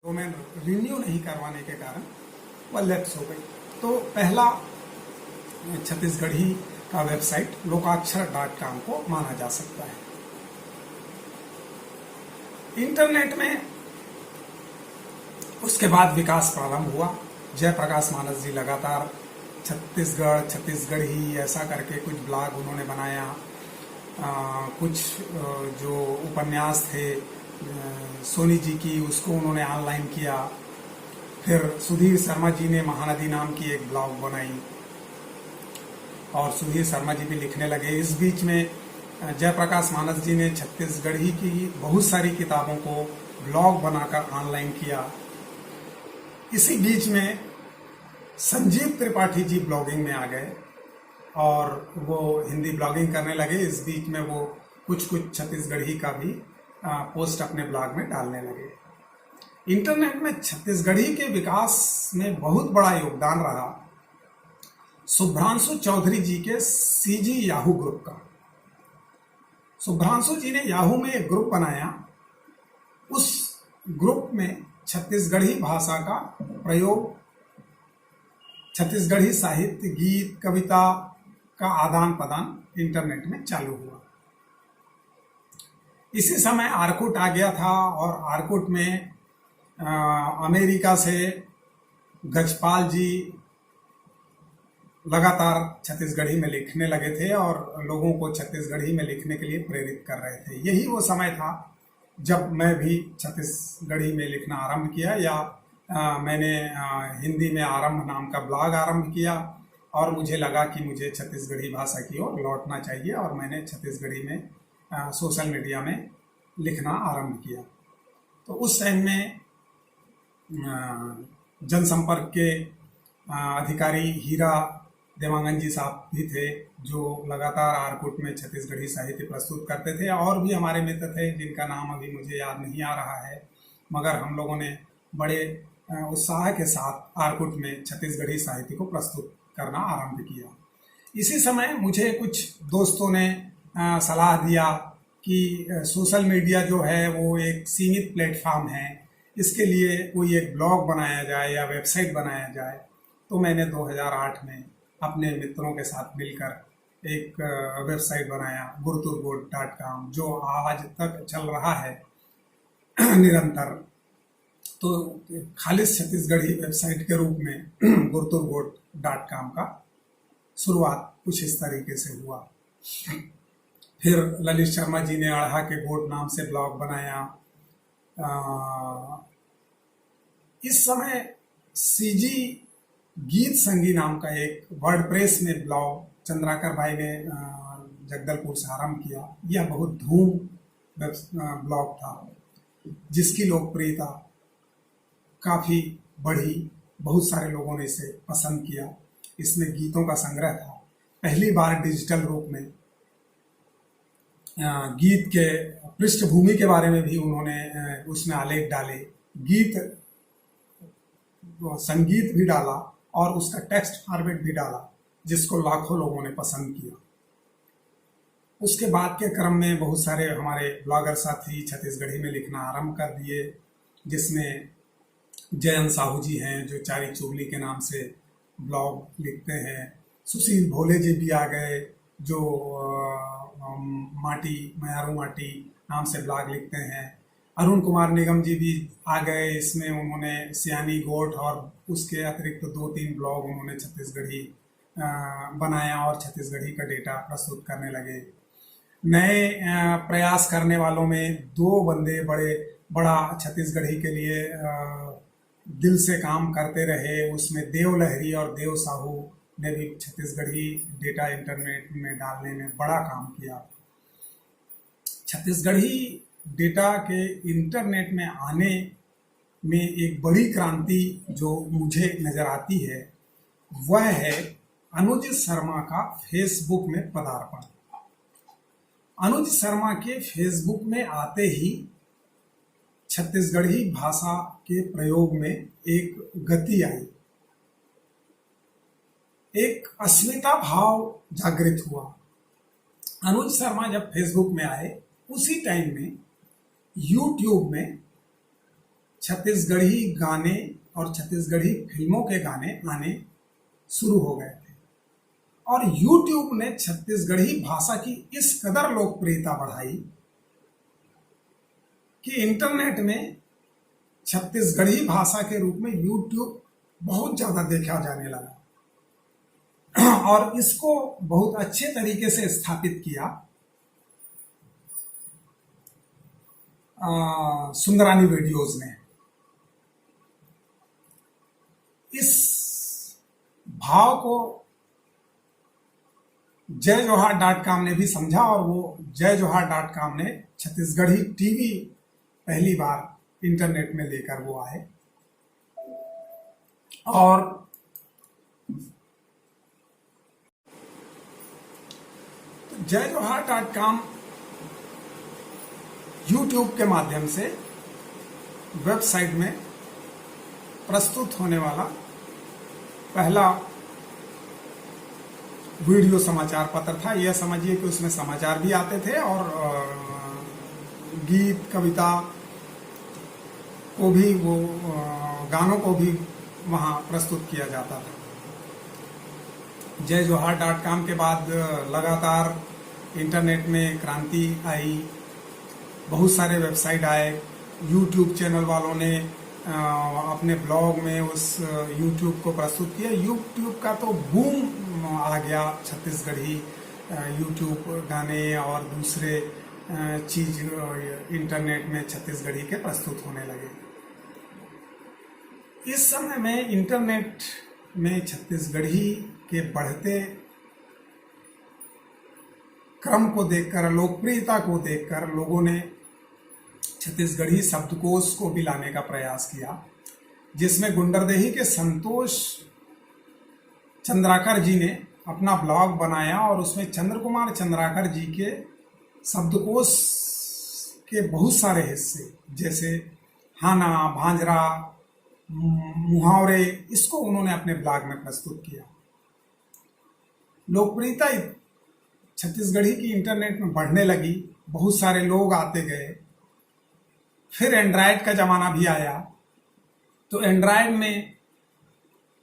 Domain renew नहीं करवाने के कारण वह लैप्स हो गई। तो पहला छत्तीसगढ़ी का वेबसाइट लोकाक्षर.com को माना जा सकता है। इंटरनेट में उसके बाद विकास प्रारंभ हुआ। जयप्रकाश मानस जी लगातार छत्तीसगढ़ी ऐसा करके कुछ ब्लॉग उन्होंने बनाया। कुछ जो उपन्यास थे सोनी जी की, उसको उन्होंने ऑनलाइन किया। फिर सुधीर शर्मा जी ने महानदी नाम की एक ब्लॉग बनाई और सुधीर शर्मा जी भी लिखने लगे। इस बीच में जयप्रकाश मानस जी ने छत्तीसगढ़ी की बहुत सारी किताबों को ब्लॉग बनाकर ऑनलाइन किया। इसी बीच में संजीव त्रिपाठी जी ब्लॉगिंग में आ गए और वो हिंदी ब्लॉगिंग करने लगे। इस बीच में वो कुछ छत्तीसगढ़ी का भी पोस्ट अपने ब्लॉग में डालने लगे। इंटरनेट में छत्तीसगढ़ी के विकास में बहुत बड़ा योगदान रहा शुभ्रांशु चौधरी जी के सीजी याहू ग्रुप का। शुभ्रांशु जी ने याहू में एक ग्रुप बनाया। उस ग्रुप में छत्तीसगढ़ी भाषा का प्रयोग, छत्तीसगढ़ी साहित्य, गीत, कविता का आदान प्रदान इंटरनेट में चालू हुआ। इसी समय आर्कुट आ गया था और आर्कुट में अमेरिका से गजपाल जी लगातार छत्तीसगढ़ी में लिखने लगे थे और लोगों को छत्तीसगढ़ी में लिखने के लिए प्रेरित कर रहे थे। यही वो समय था जब मैं भी छत्तीसगढ़ी में लिखना आरंभ किया, या मैंने हिंदी में आरंभ नाम का ब्लॉग आरंभ किया और मुझे लगा कि मुझे छत्तीसगढ़ी भाषा की ओर लौटना चाहिए और मैंने छत्तीसगढ़ी में सोशल मीडिया में लिखना आरंभ किया। तो उस टाइम में जनसंपर्क के अधिकारी हीरा देवांगन जी साहब भी थे, जो लगातार आर्कुट में छत्तीसगढ़ी साहित्य प्रस्तुत करते थे। और भी हमारे मित्र थे जिनका नाम अभी मुझे याद नहीं आ रहा है, मगर हम लोगों ने बड़े उत्साह के साथ आर्कुट में छत्तीसगढ़ी साहित्य को प्रस्तुत करना आरंभ किया। इसी समय मुझे कुछ दोस्तों ने सलाह दिया कि सोशल मीडिया जो है वो एक सीमित प्लेटफॉर्म है, इसके लिए कोई एक ब्लॉग बनाया जाए या वेबसाइट बनाया जाए। तो मैंने 2008 में अपने मित्रों के साथ मिलकर एक वेबसाइट बनाया gurturgot.com, जो आज तक चल रहा है निरंतर। तो खालिस छत्तीसगढ़ी वेबसाइट के रूप में gurturgot.com का शुरुआत कुछ इस तरीके से हुआ। फिर ललित शर्मा जी ने अढ़ा के गोट नाम से ब्लॉग बनाया। इस समय सीजी गीत संगी नाम का एक वर्डप्रेस में ब्लॉग चंद्राकर भाई ने जगदलपुर से आरंभ किया। यह बहुत धूम ब्लॉग था जिसकी लोकप्रियता काफ़ी बढ़ी। बहुत सारे लोगों ने इसे पसंद किया। इसमें गीतों का संग्रह था। पहली बार डिजिटल रूप में गीत के पृष्ठभूमि के बारे में भी उन्होंने उसमें आलेख डाले, गीत संगीत भी डाला और उसका टेक्स्ट फॉर्मेट भी डाला, जिसको लाखों लोगों ने पसंद किया। उसके बाद के क्रम में बहुत सारे हमारे ब्लॉगर साथी छत्तीसगढ़ी में लिखना आरंभ कर दिए, जिसमें जयंत साहू जी हैं जो चारी चुगली के नाम से ब्लॉग लिखते हैं। सुशील भोले जी भी आ गए जो मयारू माटी नाम से ब्लॉग लिखते हैं। अरुण कुमार निगम जी भी आ गए। इसमें उन्होंने सियानी गोट और उसके अतिरिक्त 2-3 ब्लॉग उन्होंने छत्तीसगढ़ी बनाया और छत्तीसगढ़ी का डेटा प्रस्तुत करने लगे। नए प्रयास करने वालों में 2 बंदे बड़ा छत्तीसगढ़ी के लिए दिल से काम करते रहे। उसमें देव लहरी और देव साहू ने भी छत्तीसगढ़ी डेटा इंटरनेट में डालने में बड़ा काम किया। छत्तीसगढ़ी डेटा के इंटरनेट में आने में एक बड़ी क्रांति जो मुझे नजर आती है वह है अनुज शर्मा का फेसबुक में पदार्पण। अनुज शर्मा के फेसबुक में आते ही छत्तीसगढ़ी भाषा के प्रयोग में एक गति आई, एक अस्मिता भाव जागृत हुआ। अनुज शर्मा जब फेसबुक में आए उसी टाइम में यूट्यूब में छत्तीसगढ़ी गाने और छत्तीसगढ़ी फिल्मों के गाने आने शुरू हो गए थे और YouTube ने छत्तीसगढ़ी भाषा की इस कदर लोकप्रियता बढ़ाई कि इंटरनेट में छत्तीसगढ़ी भाषा के रूप में YouTube बहुत ज़्यादा देखा जाने लगा और इसको बहुत अच्छे तरीके से स्थापित किया सुंदरानी वीडियोज ने। इस भाव को jaijohar.com ने भी समझा और वो jaijohar.com ने छत्तीसगढ़ी टीवी पहली बार इंटरनेट में लेकर वो आए और jaijohar.com YouTube के माध्यम से वेबसाइट में प्रस्तुत होने वाला पहला वीडियो समाचार पत्र था। यह समझिए कि उसमें समाचार भी आते थे और गीत कविता को भी वो गानों को भी वहाँ प्रस्तुत किया जाता था। jaijohar.com के बाद लगातार इंटरनेट में क्रांति आई, बहुत सारे वेबसाइट आए। YouTube चैनल वालों ने अपने ब्लॉग में उस YouTube को प्रस्तुत किया। YouTube का तो बूम आ गया, छत्तीसगढ़ी YouTube गाने और दूसरे चीज इंटरनेट में छत्तीसगढ़ी के प्रस्तुत होने लगे। इस समय में इंटरनेट में छत्तीसगढ़ी के बढ़ते क्रम को देखकर, लोकप्रियता को देखकर लोगों ने छत्तीसगढ़ी शब्दकोश को भी लाने का प्रयास किया, जिसमें गुंडरदेही के संतोष चंद्राकर जी ने अपना ब्लॉग बनाया और उसमें चंद्र कुमार चंद्राकर जी के शब्दकोश के बहुत सारे हिस्से जैसे हाना, भांजरा, मुहावरे, इसको उन्होंने अपने ब्लॉग में प्रस्तुत किया। लोकप्रियता छत्तीसगढ़ी की इंटरनेट में बढ़ने लगी, बहुत सारे लोग आते गए। फिर एंड्रॉयड का जमाना भी आया, तो एंड्रॉयड में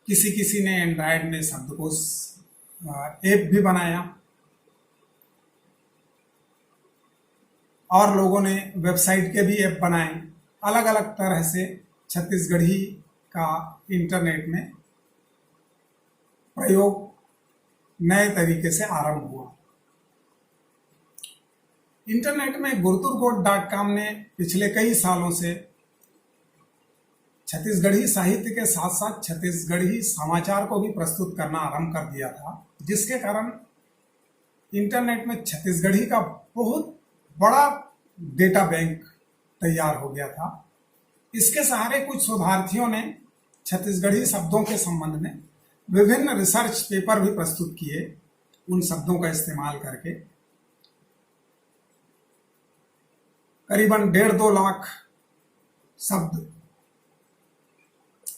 किसी ने एंड्रॉयड में शब्दकोश ऐप भी बनाया और लोगों ने वेबसाइट के भी ऐप बनाए। अलग अलग तरह से छत्तीसगढ़ी का इंटरनेट में प्रयोग नए तरीके से आरंभ हुआ। इंटरनेट में गुरतुरकोट.com ने पिछले कई सालों से छत्तीसगढ़ी साहित्य के साथ साथ छत्तीसगढ़ी समाचार को भी प्रस्तुत करना आरंभ कर दिया था, जिसके कारण इंटरनेट में छत्तीसगढ़ी का बहुत बड़ा डेटा बैंक तैयार हो गया था। इसके सहारे कुछ शोधार्थियों ने छत्तीसगढ़ी शब्दों के संबंध में विभिन्न रिसर्च पेपर भी प्रस्तुत किए, उन शब्दों का इस्तेमाल करके। करीबन 1.5-2 लाख शब्द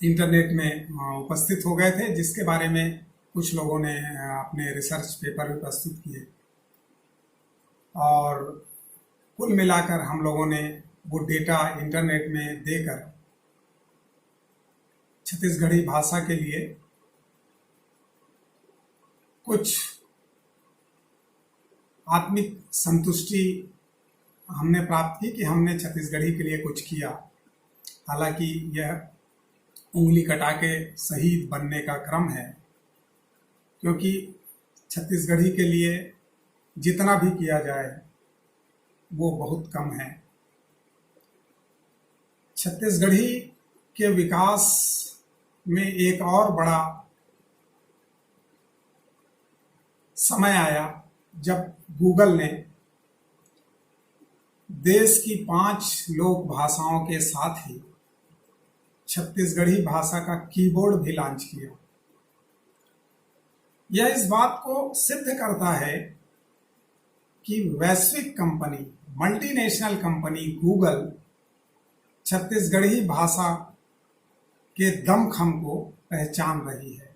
इंटरनेट में उपस्थित हो गए थे, जिसके बारे में कुछ लोगों ने अपने रिसर्च पेपर भी प्रस्तुत किए और कुल मिलाकर हम लोगों ने वो डेटा इंटरनेट में देकर छत्तीसगढ़ी भाषा के लिए कुछ आत्मिक संतुष्टि हमने प्राप्त की कि हमने छत्तीसगढ़ी के लिए कुछ किया। हालांकि यह उंगली कटा के शहीद बनने का क्रम है, क्योंकि छत्तीसगढ़ी के लिए जितना भी किया जाए वो बहुत कम है। छत्तीसगढ़ी के विकास में एक और बड़ा समय आया जब गूगल ने देश की 5 लोक भाषाओं के साथ ही छत्तीसगढ़ी भाषा का कीबोर्ड भी लॉन्च किया। यह इस बात को सिद्ध करता है कि वैश्विक company, multinational company Google Chhattisgarhi भाषा के दमखम को पहचान रही है।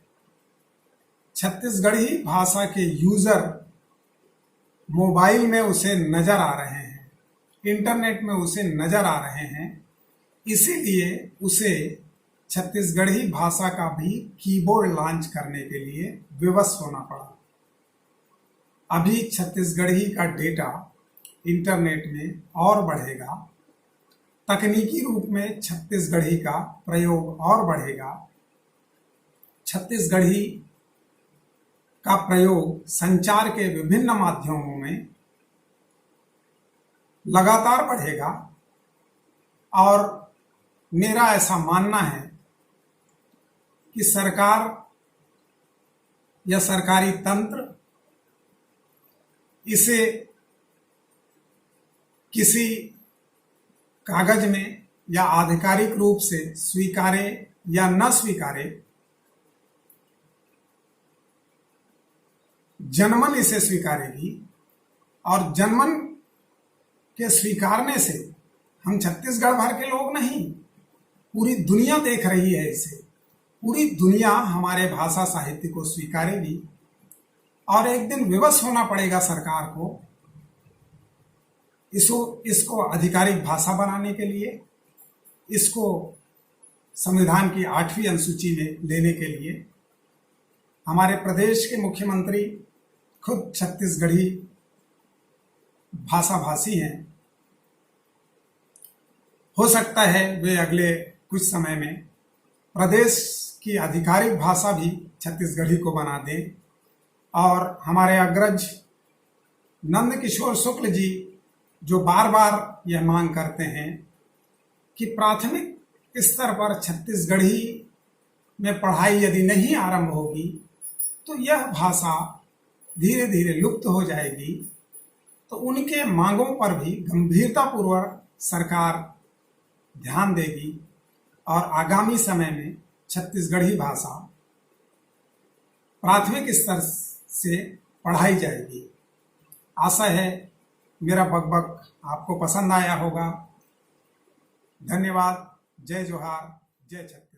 छत्तीसगढ़ी भाषा के यूजर मोबाइल में उसे नजर आ रहे हैं, इंटरनेट में उसे नजर आ रहे हैं इसीलिए उसे छत्तीसगढ़ी भाषा का भी कीबोर्ड लॉन्च करने के लिए विवश होना पड़ा। अभी छत्तीसगढ़ी का डेटा इंटरनेट में और बढ़ेगा, तकनीकी रूप में छत्तीसगढ़ी का प्रयोग और बढ़ेगा। छत्तीसगढ़ी का प्रयोग संचार के विभिन्न माध्यमों में लगातार बढ़ेगा और मेरा ऐसा मानना है कि सरकार या सरकारी तंत्र इसे किसी कागज में या आधिकारिक रूप से स्वीकारे या न स्वीकारे, जनमन इसे स्वीकारेगी और जनमन के स्वीकारने से हम छत्तीसगढ़ भर के लोग नहीं, पूरी दुनिया देख रही है इसे। पूरी दुनिया हमारे भाषा साहित्य को स्वीकारेगी और एक दिन विवश होना पड़ेगा सरकार को इसको आधिकारिक भाषा बनाने के लिए, इसको संविधान की 8वीं अनुसूची में लेने के लिए। हमारे प्रदेश के मुख्यमंत्री खुद छत्तीसगढ़ी भाषा भाषी हैं। हो सकता है वे अगले कुछ समय में प्रदेश की आधिकारिक भाषा भी छत्तीसगढ़ी को बना दें। और हमारे अग्रज नंद किशोर शुक्ल जी जो बार बार यह मांग करते हैं कि प्राथमिक स्तर पर छत्तीसगढ़ी में पढ़ाई यदि नहीं आरंभ होगी तो यह भाषा धीरे धीरे लुप्त हो जाएगी, तो उनके मांगों पर भी गंभीरतापूर्वक सरकार ध्यान देगी और आगामी समय में छत्तीसगढ़ी भाषा प्राथमिक स्तर से पढ़ाई जाएगी। आशा है मेरा बकबक आपको पसंद आया होगा। धन्यवाद। जय जोहार, जय छत्तीसगढ़।